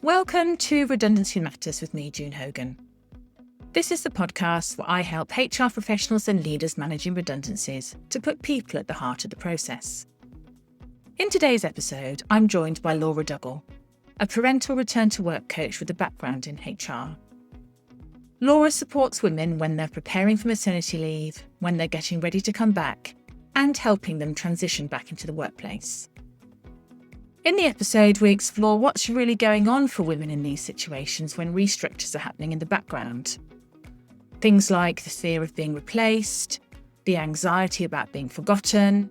Welcome to Redundancy Matters with me, June Hogan. This is the podcast where I help HR professionals and leaders managing redundancies to put people at the heart of the process. In today's episode, I'm joined by Laura Duggal, a parental return to work coach with a background in HR. Laura supports women when they're preparing for maternity leave, when they're getting ready to come back, and helping them transition back into the workplace. In the episode, we explore what's really going on for women in these situations when restructures are happening in the background. Things like the fear of being replaced, the anxiety about being forgotten,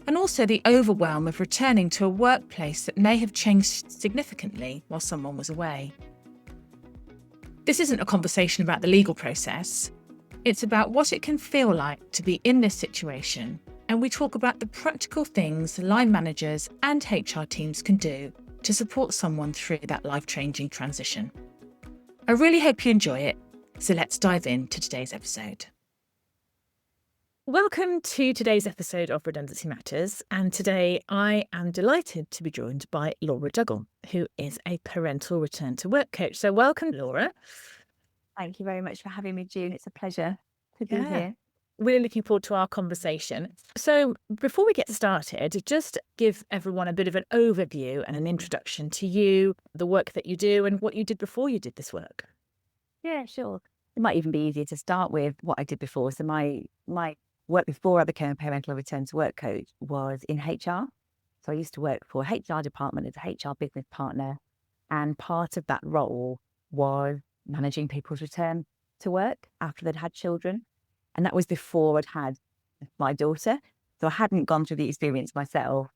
and also the overwhelm of returning to a workplace that may have changed significantly while someone was away. This isn't a conversation about the legal process. It's about what it can feel like to be in this situation, and we talk about the practical things line managers and HR teams can do to support someone through that life-changing transition. I really hope you enjoy it, so let's dive into today's episode. Welcome to today's episode of Redundancy Matters, and today I am delighted to be joined by Laura Duggal, who is a parental return to work coach. So welcome, Laura. Thank you very much for having me, June. It's a pleasure to be here. Really looking forward to our conversation. So before we get started, just give everyone a bit of an overview and an introduction to you, the work that you do and what you did before you did this work. Yeah, sure. It might even be easier to start with what I did before. So my work before I became a parental return to work coach was in HR. So I used to work for a HR department as a HR business partner. And part of that role was managing people's return to work after they'd had children. And that was before I'd had my daughter. So I hadn't gone through the experience myself.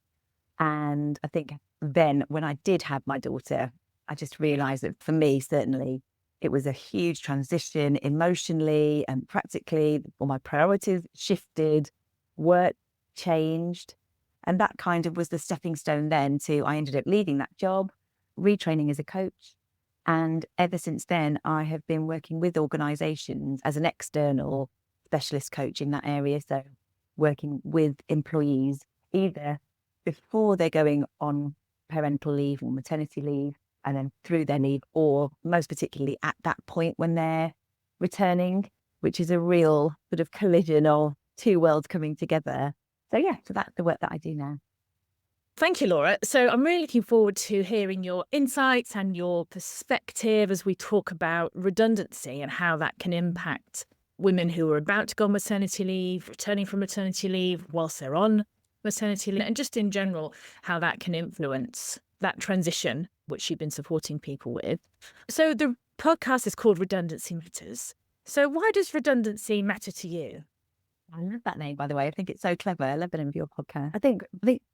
And I think then when I did have my daughter, I just realised that for me, certainly, it was a huge transition emotionally and practically. All my priorities shifted, work changed. And that kind of was the stepping stone then to I ended up leaving that job, retraining as a coach. And ever since then, I have been working with organisations as an external specialist coach in that area. So working with employees either before they're going on parental leave or maternity leave and then through their leave, or most particularly at that point when they're returning, which is a real sort of collision of two worlds coming together. So that's the work that I do now. Thank you, Laura. So I'm really looking forward to hearing your insights and your perspective as we talk about redundancy and how that can impact women who are about to go on maternity leave, returning from maternity leave whilst they're on maternity leave, and just in general, how that can influence that transition, which you've been supporting people with. So the podcast is called Redundancy Matters. So why does redundancy matter to you? I love that name, by the way. I think it's so clever. I love the name of your podcast. I think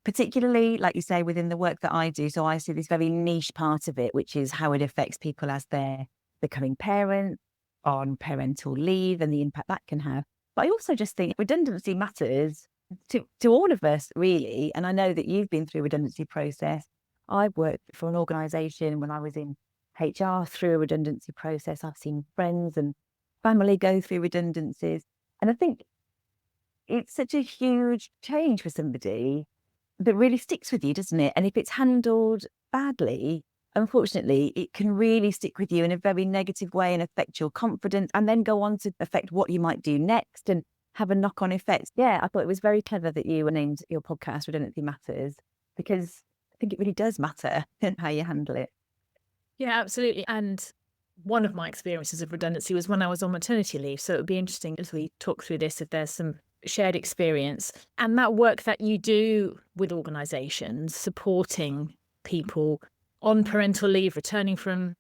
particularly, like you say, within the work that I do, so I see this very niche part of it, which is how it affects people as they're becoming parents, on parental leave and the impact that can have. But I also just think redundancy matters to all of us, really. And I know that you've been through a redundancy process. I worked for an organisation when I was in HR through a redundancy process. I've seen friends and family go through redundancies. And I think it's such a huge change for somebody that really sticks with you, doesn't it? And if it's handled badly, unfortunately, it can really stick with you in a very negative way and affect your confidence and then go on to affect what you might do next and have a knock-on effect. Yeah, I thought it was very clever that you named your podcast Redundancy Matters, because I think it really does matter how you handle it. Yeah, absolutely. And one of my experiences of redundancy was when I was on maternity leave. So it would be interesting as we talk through this if there's some shared experience and that work that you do with organisations supporting people on parental leave, returning from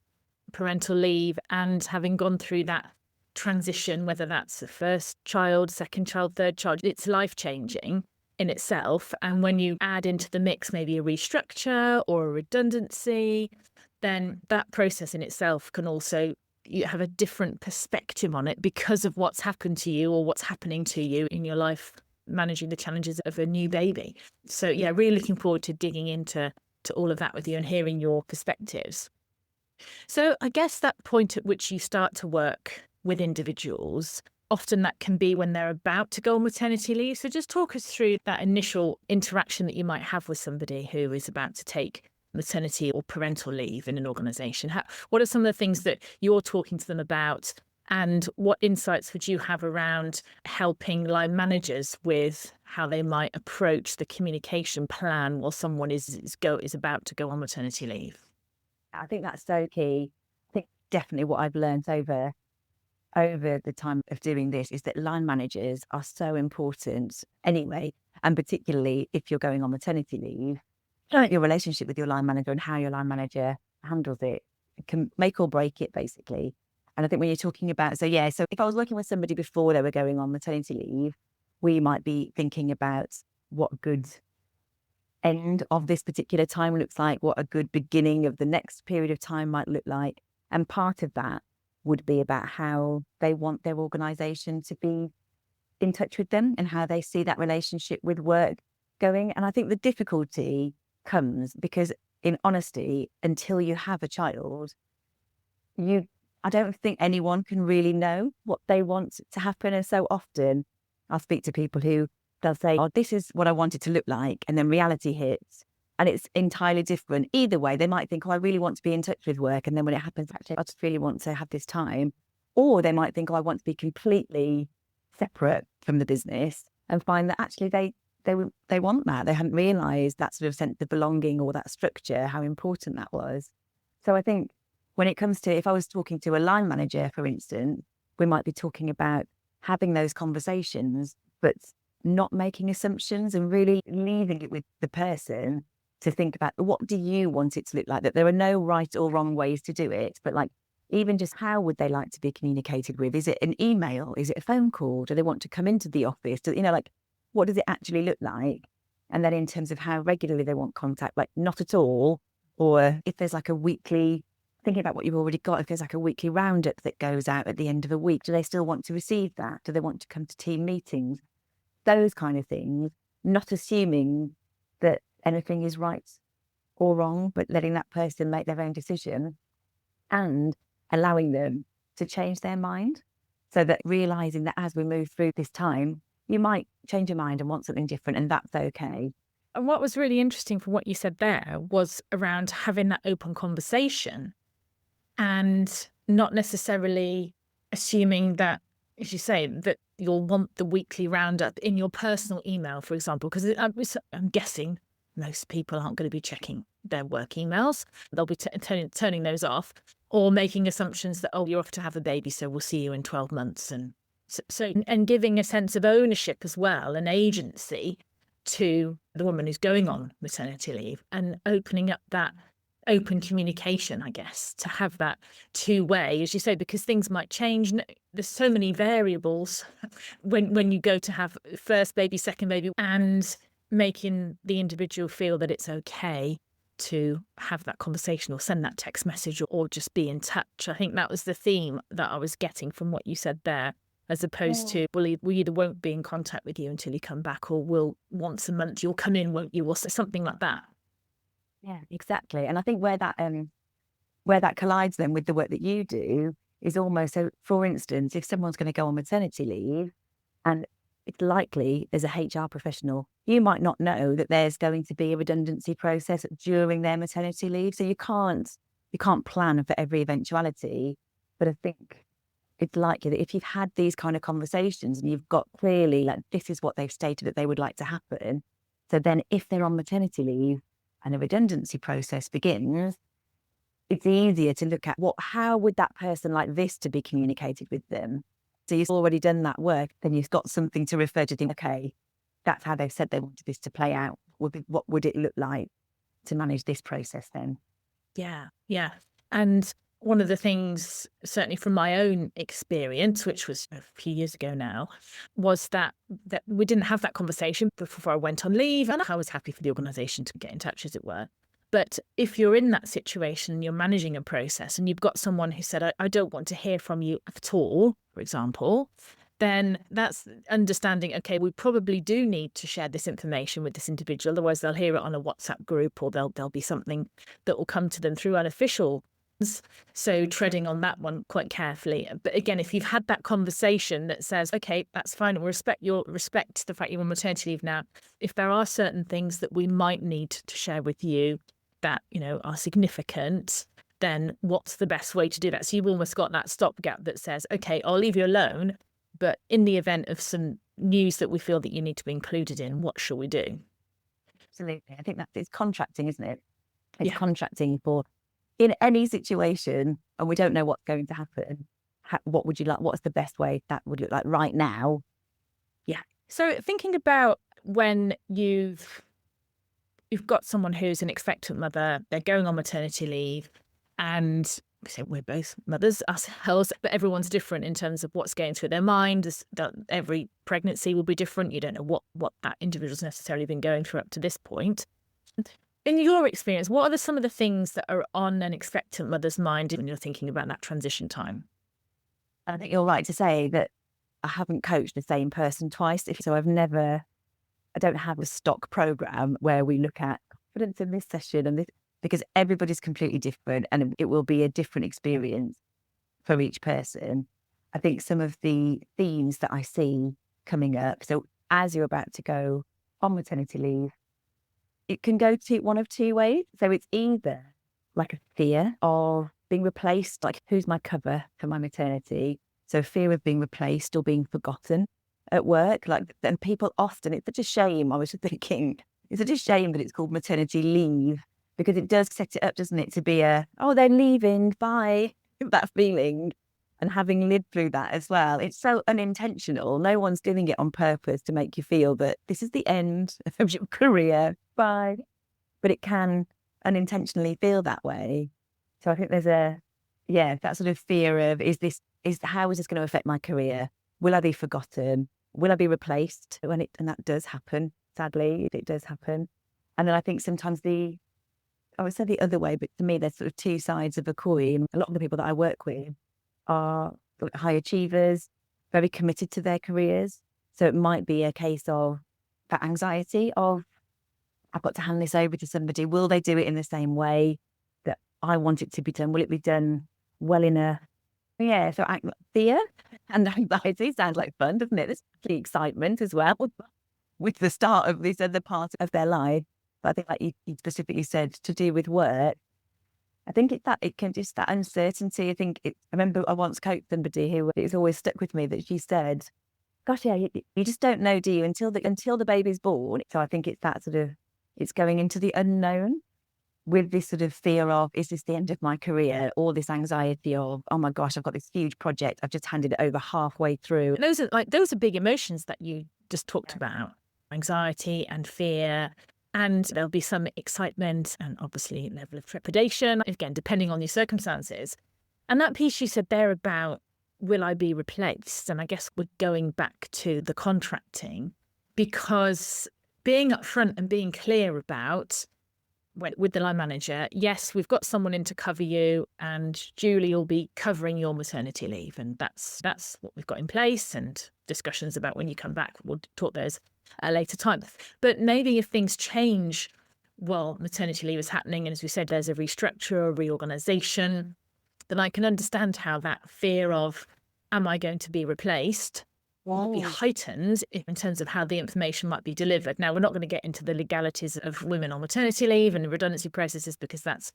parental leave and having gone through that transition, whether that's the first child, second child, third child, it's life-changing in itself. And when you add into the mix maybe a restructure or a redundancy, then that process in itself can also, you have a different perspective on it because of what's happened to you or what's happening to you in your life, managing the challenges of a new baby. So yeah, really looking forward to digging into all of that with you and hearing your perspectives. So I guess that point at which you start to work with individuals, often that can be when they're about to go on maternity leave. So just talk us through that initial interaction that you might have with somebody who is about to take maternity or parental leave in an organisation? What are some of the things that you're talking to them about? And what insights would you have around helping line managers with how they might approach the communication plan while someone is about to go on maternity leave? I think that's so key. I think definitely what I've learned over the time of doing this is that line managers are so important anyway, and particularly if you're going on maternity leave, your relationship with your line manager and how your line manager handles it can make or break it, basically. And I think when you're talking about, so if I was working with somebody before they were going on maternity leave, we might be thinking about what a good end of this particular time looks like, what a good beginning of the next period of time might look like. And part of that would be about how they want their organisation to be in touch with them and how they see that relationship with work going. And I think the difficulty comes because, in honesty, until you have a child, I don't think anyone can really know what they want to happen. And so often I'll speak to people who they'll say, oh, this is what I want it to look like. And then reality hits and it's entirely different. Either way, they might think, oh, I really want to be in touch with work. And then when it happens, actually, I just really want to have this time. Or they might think, oh, I want to be completely separate from the business, and find that actually they want that. They hadn't realised that sort of sense of belonging or that structure, how important that was. So I think when it comes to, if I was talking to a line manager, for instance, we might be talking about having those conversations, but not making assumptions and really leaving it with the person to think about, what do you want it to look like? That there are no right or wrong ways to do it, but like, even just how would they like to be communicated with? Is it an email? Is it a phone call? Do they want to come into the office? What does it actually look like? And then in terms of how regularly they want contact, like not at all, or if there's like a weekly, thinking about what you've already got, if there's like a weekly roundup that goes out at the end of a week, do they still want to receive that? Do they want to come to team meetings? Those kind of things, not assuming that anything is right or wrong, but letting that person make their own decision and allowing them to change their mind. So that realizing that as we move through this time, you might change your mind and want something different, and that's okay. And what was really interesting from what you said there was around having that open conversation and not necessarily assuming that, as you say, that you'll want the weekly roundup in your personal email, for example, because I'm guessing most people aren't going to be checking their work emails. They'll be turning those off or making assumptions that, oh, you're off to have a baby, so we'll see you in 12 months. And and giving a sense of ownership as well, and agency to the woman who's going on maternity leave, and opening up that open communication, I guess, to have that two-way, as you say, because things might change. There's so many variables when you go to have first baby, second baby, and making the individual feel that it's okay to have that conversation or send that text message or just be in touch. I think that was the theme that I was getting from what you said there, as opposed to, we either won't be in contact with you until you come back, or we'll once a month you'll come in, won't you, or something like that. Yeah, exactly. And I think where that collides then with the work that you do is almost, so for instance, if someone's going to go on maternity leave and it's likely there's a HR professional, you might not know that there's going to be a redundancy process during their maternity leave. So you can't plan for every eventuality. But I think it's likely that if you've had these kind of conversations and you've got clearly, like, this is what they've stated that they would like to happen. So then if they're on maternity leave and a redundancy process begins, it's easier to look at how would that person like this to be communicated with them? So you've already done that work, then you've got something to refer to, think, okay, that's how they've said they wanted this to play out. What would it look like to manage this process then? Yeah. And one of the things, certainly from my own experience, which was a few years ago now, was that we didn't have that conversation before I went on leave, and I was happy for the organisation to get in touch, as it were. But if you're in that situation and you're managing a process and you've got someone who said, I don't want to hear from you at all, for example, then that's understanding, okay, we probably do need to share this information with this individual. Otherwise, they'll hear it on a WhatsApp group, or there'll be something that will come to them through unofficial. So treading on that one quite carefully. But again, if you've had that conversation that says, okay, that's fine, we'll respect the fact you're on maternity leave now. If there are certain things that we might need to share with you, that, are significant, then what's the best way to do that? So you've almost got that stopgap that says, okay, I'll leave you alone, but in the event of some news that we feel that you need to be included in, what shall we do? Absolutely. I think it's contracting, isn't it? It's Yeah. contracting for in any situation, and we don't know what's going to happen. What would you like? What's the best way that would look like right now? Yeah. So thinking about when you've got someone who's an expectant mother, they're going on maternity leave, and so we're both mothers ourselves, but everyone's different in terms of what's going through their mind. Every pregnancy will be different. You don't know what that individual's necessarily been going through up to this point. In your experience, what are some of the things that are on an expectant mother's mind when you're thinking about that transition time? I think you're right to say that I haven't coached the same person twice. So I don't have a stock program where we look at confidence in this session and this, because everybody's completely different and it will be a different experience for each person. I think some of the themes that I see coming up, so as you're about to go on maternity leave, it can go to one of two ways. So it's either like a fear of being replaced, like who's my cover for my maternity? So fear of being replaced or being forgotten at work. And people often, it's such a shame. I was just thinking, it's such a shame that it's called maternity leave because it does set it up, doesn't it, to be oh, they're leaving, bye, that feeling. And having lived through that as well, it's so unintentional. No one's doing it on purpose to make you feel that this is the end of your career, bye. But it can unintentionally feel that way. So I think there's that sort of fear of, how is this going to affect my career? Will I be forgotten? Will I be replaced? And that does happen, sadly, it does happen. And then I think sometimes I would say the other way, but to me, there's sort of two sides of a coin. A lot of the people that I work with are high achievers, very committed to their careers. So it might be a case of that anxiety of, I've got to hand this over to somebody. Will they do it in the same way that I want it to be done? Will it be done well enough? Yeah, so fear and anxiety sounds like fun, doesn't it? There's actually excitement as well with the start of this other part of their life. But I think like you specifically said, to do with work, I think it can just that uncertainty. I remember I once coached somebody who it's always stuck with me that she said, gosh, yeah, you just don't know, do you, until the baby's born. So I think it's that sort of, it's going into the unknown with this sort of fear of, is this the end of my career? Or this anxiety of, oh my gosh, I've got this huge project. I've just handed it over halfway through. And those are big emotions that you just talked about, anxiety and fear. And there'll be some excitement and obviously level of trepidation, again, depending on your circumstances. And that piece you said there about, will I be replaced? And I guess we're going back to the contracting, because being upfront and being clear about, with the line manager, yes, we've got someone in to cover you and Julie will be covering your maternity leave. And that's what we've got in place, and discussions about when you come back, we'll talk those at a later time. But maybe if things change while maternity leave is happening, and as we said, there's a restructure, a reorganisation, then I can understand how that fear of, am I going to be replaced, will be heightened in terms of how the information might be delivered. Now, we're not going to get into the legalities of women on maternity leave and redundancy processes, because that's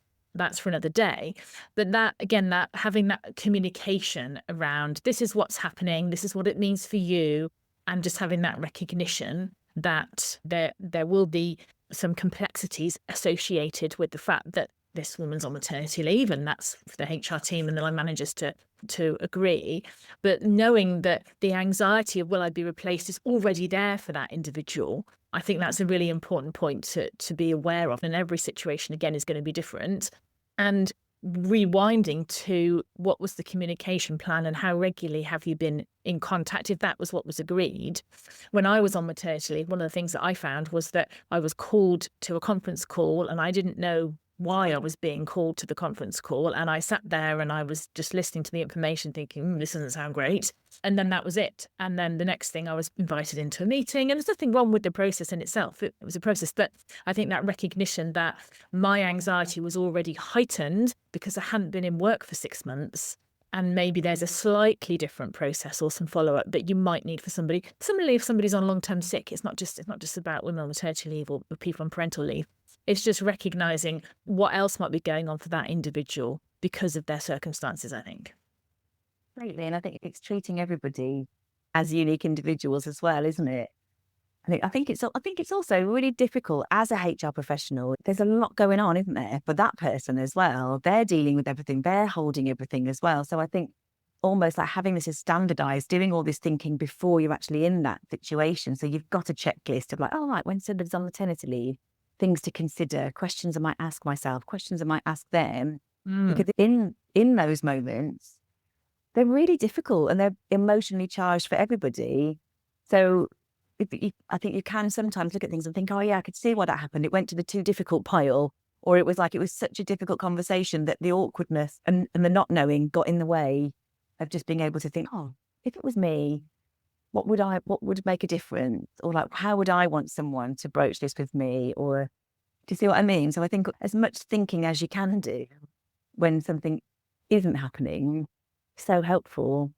for another day. But that, again, that having that communication around, this is what's happening, this is what it means for you, and just having that recognition that there will be some complexities associated with the fact that this woman's on maternity leave, and that's for the HR team and the line managers to agree. But knowing that the anxiety of, will I be replaced, is already there for that individual, I think that's a really important point to be aware of. And every situation, again, is going to be different. And rewinding to, what was the communication plan and how regularly have you been in contact, if that was what was agreed. When I was on maternity leave, one of the things that I found was that I was called to a conference call and I didn't know why I was being called to the conference call. And I sat there and I was just listening to the information thinking, this doesn't sound great. And then that was it. And then the next thing, I was invited into a meeting, and there's nothing wrong with the process in itself. It was a process. But I think that recognition that my anxiety was already heightened because I hadn't been in work for 6 months. And maybe there's a slightly different process or some follow-up that you might need for somebody. Similarly, if somebody's on long-term sick, it's not just about women on maternity leave or people on parental leave. It's just recognizing what else might be going on for that individual because of their circumstances, I think. Completely. And I think it's treating everybody as unique individuals as well, isn't it? I think it's also really difficult as a HR professional. There's a lot going on, isn't there, for that person as well. They're dealing with everything. They're holding everything as well. So I think almost like having this as standardized, doing all this thinking before you're actually in that situation. So you've got a checklist of like, oh, right, when somebody's on maternity leave, things to consider, questions I might ask myself, questions I might ask them. Because in those moments, they're really difficult and they're emotionally charged for everybody. So I think you can sometimes look at things and think, oh yeah, I could see why that happened. It went to the too difficult pile, or it was such a difficult conversation that the awkwardness and the not knowing got in the way of just being able to think, oh, if it was me, what would make a difference? Or like, how would I want someone to broach this with me? Or do you see what I mean? So I think as much thinking as you can do when something isn't happening, so helpful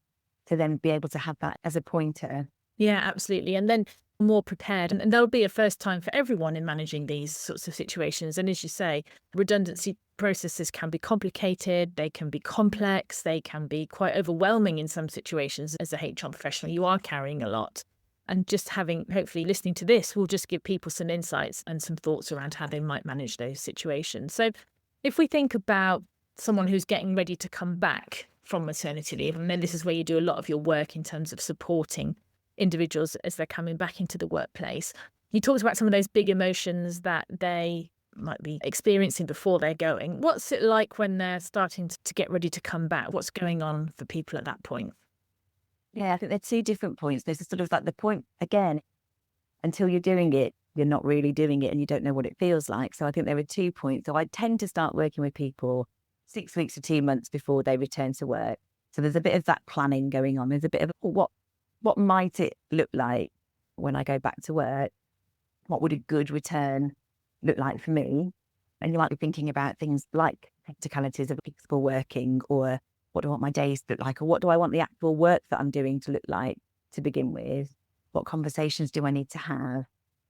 to then be able to have that as a pointer. Yeah, absolutely. And then more prepared. And there'll be a first time for everyone in managing these sorts of situations. And as you say, redundancy processes can be complicated, they can be complex, they can be quite overwhelming in some situations. As a HR professional, you are carrying a lot. And just hopefully listening to this will just give people some insights and some thoughts around how they might manage those situations. So if we think about someone who's getting ready to come back from maternity leave, and then this is where you do a lot of your work in terms of supporting individuals as they're coming back into the workplace. You talked about some of those big emotions that they might be experiencing before they're going. What's it like when they're starting to get ready to come back? What's going on for people at that point? Yeah, I think they're two different points. There's a sort of like the point, again, until you're doing it, you're not really doing it and you don't know what it feels like. So I think there are 2 points. So I tend to start working with people 6 weeks to 2 months before they return to work. So there's a bit of that planning going on. There's a bit of what might it look like when I go back to work? What would a good return look like for me? And you might be thinking about things like practicalities of flexible working, or what do I want my days to look like, or what do I want the actual work that I'm doing to look like to begin with? What conversations do I need to have?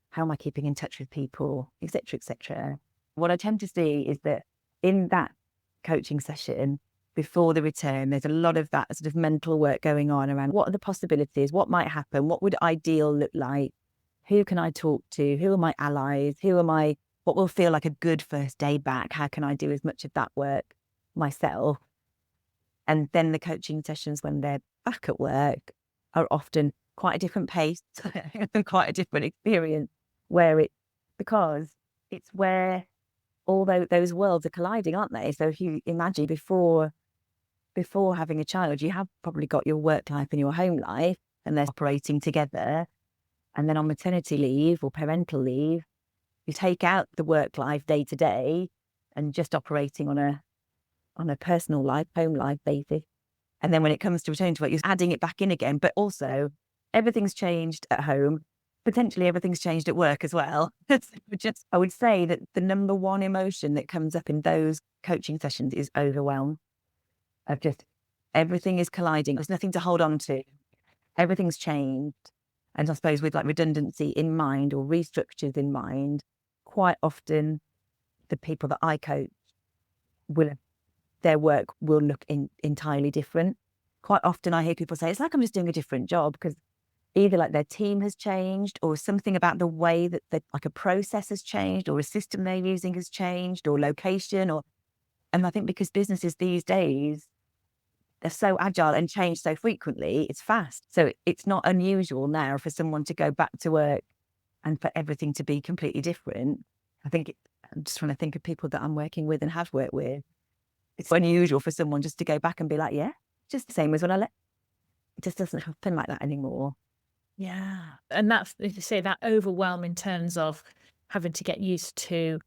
How am I keeping in touch with people, et cetera, et cetera? What I tend to see is that in that coaching session, before the return, there's a lot of that sort of mental work going on around what are the possibilities, what might happen, what would ideal look like, who can I talk to, who are my allies, what will feel like a good first day back, how can I do as much of that work myself? And then the coaching sessions when they're back at work are often quite a different pace and quite a different experience, because it's where all those worlds are colliding, aren't they? So if you imagine before having a child, you have probably got your work life and your home life, and they're operating together. And then on maternity leave or parental leave, you take out the work life day to day and just operating on a personal life, home life basis. And then when it comes to returning to work, you're adding it back in again. But also, everything's changed at home. Potentially everything's changed at work as well. I would say that the number one emotion that comes up in those coaching sessions is overwhelm. Of just everything is colliding. There's nothing to hold on to. Everything's changed. And I suppose with like redundancy in mind or restructures in mind, quite often the people that I coach their work will look entirely different. Quite often I hear people say, it's like I'm just doing a different job, because either like their team has changed, or something about the way that like a process has changed, or a system they're using has changed, or location, and I think because businesses these days, they're so agile and change so frequently, it's fast. So it's not unusual now for someone to go back to work and for everything to be completely different. I'm just trying to think of people that I'm working with and have worked with. It's unusual for someone just to go back and be like, yeah, just the same as when I left. It just doesn't happen like that anymore. Yeah. And that's, as you say, that overwhelm in terms of having to get used to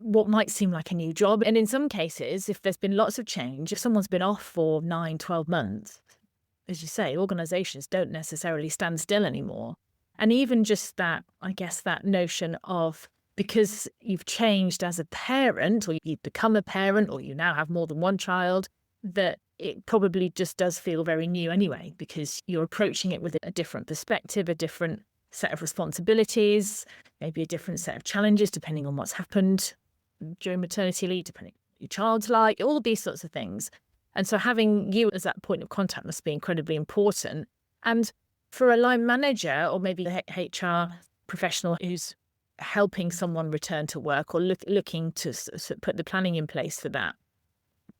what might seem like a new job. And in some cases, if there's been lots of change, if someone's been off for 9, 12 months, as you say, organisations don't necessarily stand still anymore. And even just that, I guess, that notion of, because you've changed as a parent, or you've become a parent, or you now have more than one child, that it probably just does feel very new anyway, because you're approaching it with a different perspective, a different set of responsibilities, maybe a different set of challenges depending on what's happened during maternity leave, depending on what your child's like, all of these sorts of things. And so having you as that point of contact must be incredibly important. And for a line manager or maybe the HR professional who's helping someone return to work or looking to put the planning in place for that,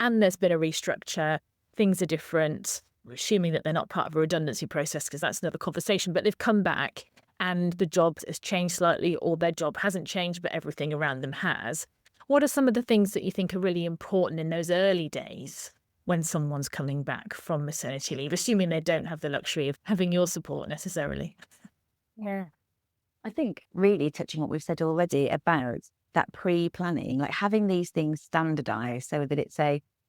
and there's been a restructure, things are different, we're assuming that they're not part of a redundancy process because that's another conversation, but they've come back and the job has changed slightly, or their job hasn't changed, but everything around them has. What are some of the things that you think are really important in those early days when someone's coming back from maternity leave, assuming they don't have the luxury of having your support necessarily? Yeah. I think really touching what we've said already about that pre-planning, like having these things standardized so that it's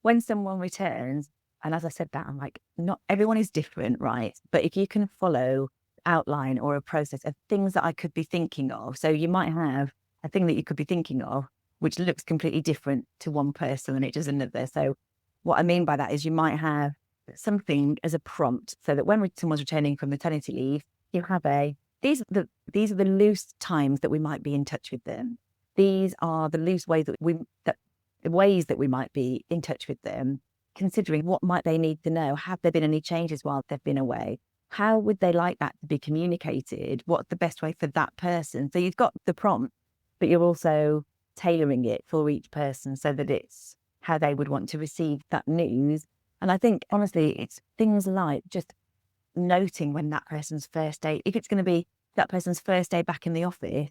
when someone returns, and as I said that, I'm like, not everyone is different, right? But if you can follow outline or a process of things that I could be thinking of, so you might have a thing that you could be thinking of, which looks completely different to one person than it does another. So what I mean by that is you might have something as a prompt so that when someone's returning from maternity leave, you have these are the loose times that we might be in touch with them. These are the loose ways the ways that we might be in touch with them, considering what might they need to know. Have there been any changes while they've been away? How would they like that to be communicated? What's the best way for that person? So you've got the prompt, but you're also tailoring it for each person so that it's how they would want to receive that news. And I think, honestly, it's things like just noting when that person's first day, if it's going to be that person's first day back in the office,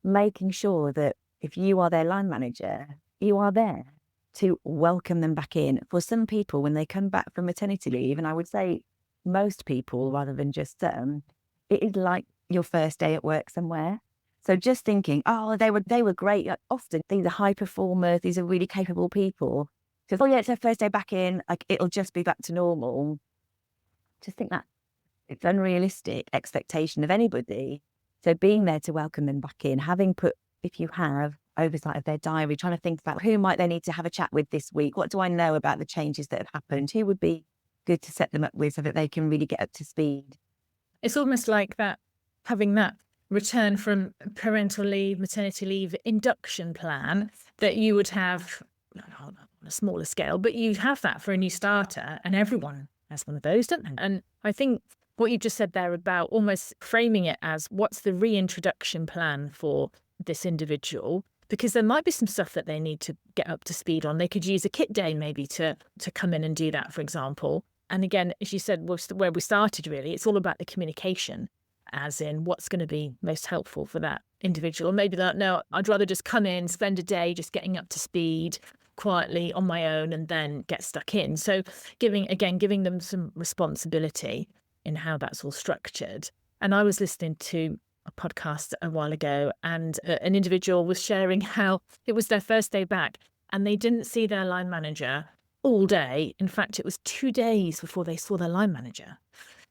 making sure that if you are their line manager, you are there to welcome them back in. For some people, when they come back from maternity leave, and I would say most people rather than just some, it is like your first day at work somewhere. So just thinking, oh, they were great. Like, often these are high performers, these are really capable people. So, oh yeah, it's their first day back in, like it'll just be back to normal. Just think that it's unrealistic expectation of anybody. So being there to welcome them back in, having put, if you have oversight of their diary, trying to think about who might they need to have a chat with this week? What do I know about the changes that have happened? Who would be good to set them up with so that they can really get up to speed? It's almost like that, having that return from parental leave, maternity leave induction plan that you would have on a smaller scale, but you have that for a new starter, and everyone has one of those, don't they? And I think what you just said there about almost framing it as what's the reintroduction plan for this individual, because there might be some stuff that they need to get up to speed on. They could use a kit day maybe to come in and do that, for example. And again, as you said, where we started really, it's all about the communication, as in what's going to be most helpful for that individual. Or maybe that, no, I'd rather just come in, spend a day just getting up to speed quietly on my own and then get stuck in. So giving them some responsibility in how that's all structured. And I was listening to a podcast a while ago, and an individual was sharing how it was their first day back and they didn't see their line manager all day. In fact, it was 2 days before they saw their line manager.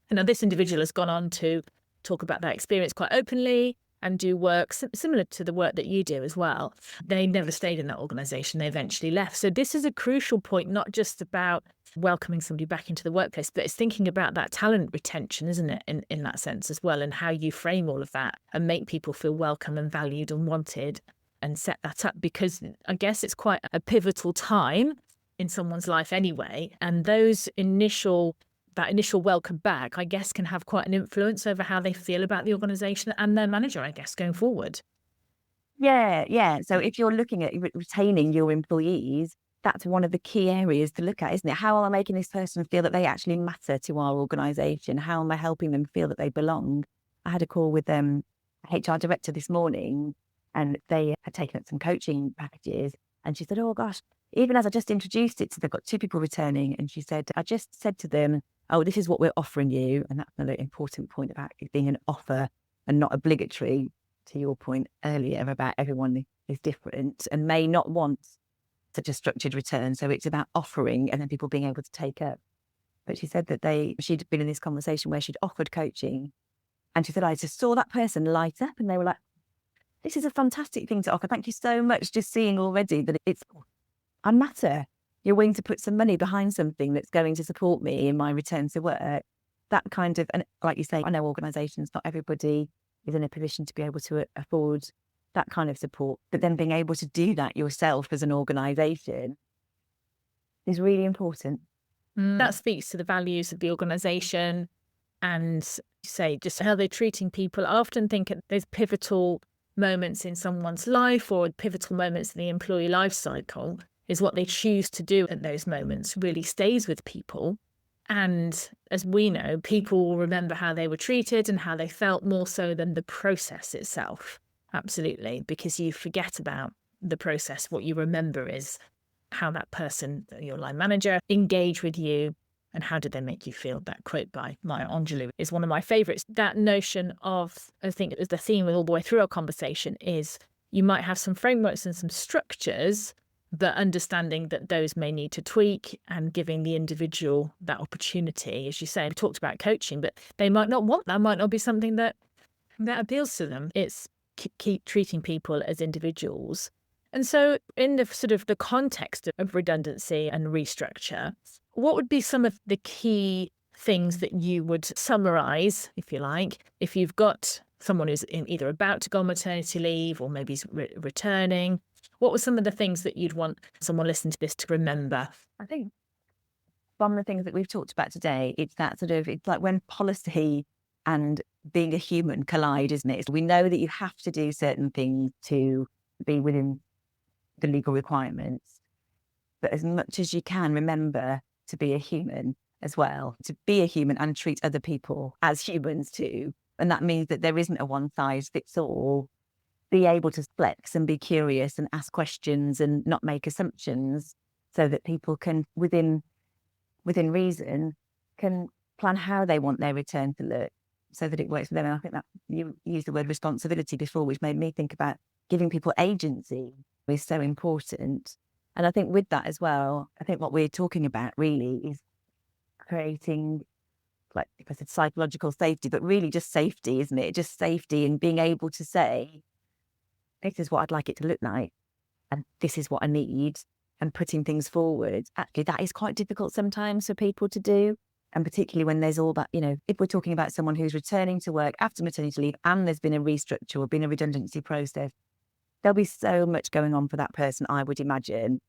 And now this individual has gone on to talk about that experience quite openly and do work similar to the work that you do as well. They never stayed in that organisation. They eventually left. So this is a crucial point, not just about welcoming somebody back into the workplace, but it's thinking about that talent retention, isn't it, in that sense as well, and how you frame all of that and make people feel welcome and valued and wanted and set that up. Because I guess it's quite a pivotal time in someone's life anyway. And that initial welcome back, I guess, can have quite an influence over how they feel about the organisation and their manager, I guess, going forward. Yeah. So if you're looking at retaining your employees, that's one of the key areas to look at, isn't it? How am I making this person feel that they actually matter to our organisation? How am I helping them feel that they belong? I had a call with a HR director this morning, and they had taken up some coaching packages. And she said, oh gosh, even as I just introduced it, so they've got 2 people returning. And she said, I just said to them, oh, this is what we're offering you. And that's another important point about it being an offer and not obligatory, to your point earlier about everyone is different and may not want such a structured return. So it's about offering and then people being able to take up. But she said that she'd been in this conversation where she'd offered coaching, and she said, I just saw that person light up and they were like, this is a fantastic thing to offer. Thank you so much. Just seeing already that I matter. You're willing to put some money behind something that's going to support me in my return to work. That kind of, and like you say, I know organisations, not everybody is in a position to be able to afford that kind of support. But then being able to do that yourself as an organisation is really important. That speaks to the values of the organisation and, say, just how they're treating people. I often think at those pivotal moments in someone's life or pivotal moments in the employee life cycle is what they choose to do at those moments really stays with people. And as we know, people will remember how they were treated and how they felt more so than the process itself. Absolutely. Because you forget about the process. What you remember is how that person, your line manager, engaged with you and how did they make you feel. That quote by Maya Angelou is one of my favourites. That notion of, I think it was the theme all the way through our conversation, is you might have some frameworks and some structures, but understanding that those may need to tweak and giving the individual that opportunity. As you say, we talked about coaching, but they might not want that, might not be something that appeals to them. It's keep treating people as individuals. And so in the sort of the context of redundancy and restructure, what would be some of the key things that you would summarise, if you like, if you've got someone who's either about to go on maternity leave or maybe returning? What were some of the things that you'd want someone listening to this to remember? I think one of the things that we've talked about today, it's like when policy and being a human collide, isn't it? We know that you have to do certain things to be within the legal requirements, but as much as you can, remember to be a human as well, to be a human and treat other people as humans too. And that means that there isn't a one size fits all. Be able to flex and be curious and ask questions and not make assumptions so that people can, within reason, can plan how they want their return to look so that it works for them. And I think that you used the word responsibility before, which made me think about giving people agency is so important. And I think with that as well, I think what we're talking about really is creating, like I said, psychological safety, but really just safety, isn't it? Just safety and being able to say, this is what I'd like it to look like, and this is what I need, and putting things forward. Actually, that is quite difficult sometimes for people to do. And particularly when there's all that, if we're talking about someone who's returning to work after maternity leave and there's been a restructure or been a redundancy process, there'll be so much going on for that person, I would imagine,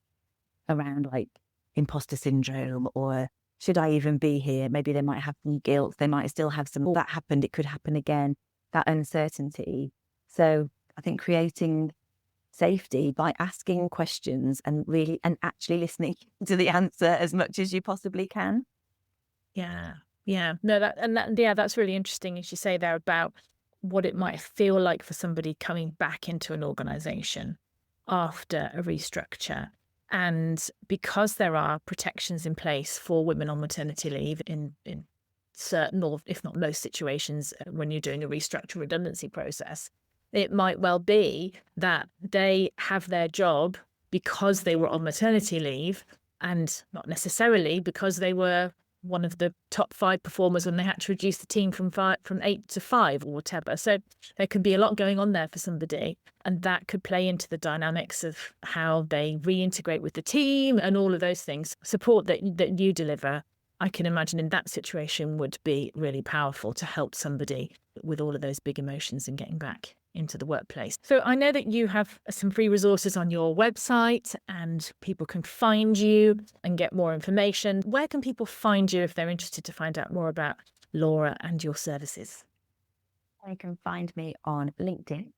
around like imposter syndrome or should I even be here? Maybe they might have some guilt. They might still have some, that happened, it could happen again, that uncertainty. So I think creating safety by asking questions and actually listening to the answer as much as you possibly can. Yeah. No, that's really interesting, as you say there, about what it might feel like for somebody coming back into an organisation after a restructure. And because there are protections in place for women on maternity leave in certain, or if not most situations, when you're doing a restructure redundancy process, it might well be that they have their job because they were on maternity leave and not necessarily because they were one of the top 5 performers when they had to reduce the team from 8 to 5 or whatever. So there could be a lot going on there for somebody, and that could play into the dynamics of how they reintegrate with the team and all of those things. Support that you deliver, I can imagine in that situation would be really powerful to help somebody with all of those big emotions and getting back into the workplace. So I know that you have some free resources on your website and people can find you and get more information. Where can people find you if they're interested to find out more about Laura and your services? They can find me on LinkedIn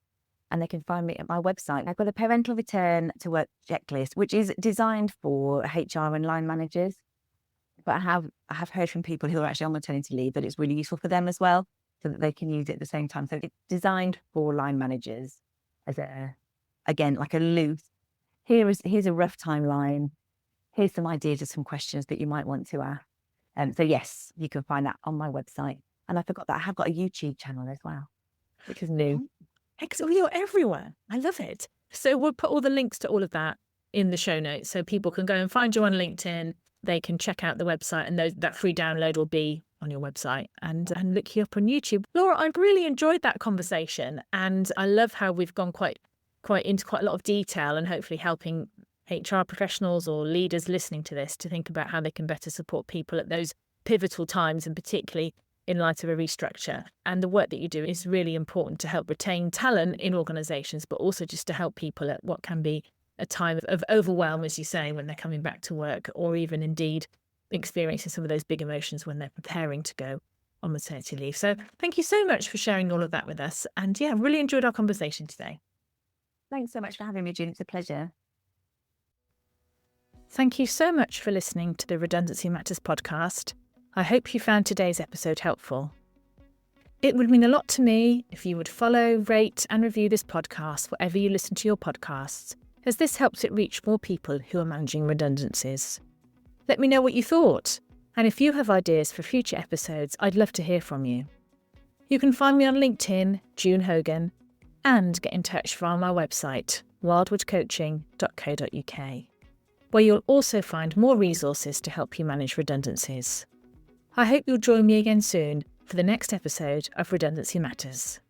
and they can find me at my website. I've got a parental return to work checklist, which is designed for HR and line managers. But I have heard from people who are actually on maternity leave that it's really useful for them as well, so that they can use it at the same time. So it's designed for line managers as like a loose, here's a rough timeline. Here's some ideas of some questions that you might want to ask. So yes, you can find that on my website. And I forgot that I have got a YouTube channel as well, which is new. Excellent. You're everywhere. I love it. So we'll put all the links to all of that in the show notes so people can go and find you on LinkedIn. They can check out the website and that free download will be on your website and look you up on YouTube. Laura, I've really enjoyed that conversation and I love how we've gone quite into quite a lot of detail and hopefully helping HR professionals or leaders listening to this to think about how they can better support people at those pivotal times, and particularly in light of a restructure. And the work that you do is really important to help retain talent in organisations, but also just to help people at what can be a time of overwhelm, as you say, when they're coming back to work, or even indeed experiencing some of those big emotions when they're preparing to go on maternity leave. So thank you so much for sharing all of that with us. And yeah, really enjoyed our conversation today. Thanks so much for having me, June. It's a pleasure. Thank you so much for listening to the Redundancy Matters podcast. I hope you found today's episode helpful. It would mean a lot to me if you would follow, rate and review this podcast wherever you listen to your podcasts, as this helps it reach more people who are managing redundancies. Let me know what you thought, and if you have ideas for future episodes, I'd love to hear from you. You can find me on LinkedIn, June Hogan, and get in touch via my website, wildwoodcoaching.co.uk, where you'll also find more resources to help you manage redundancies. I hope you'll join me again soon for the next episode of Redundancy Matters.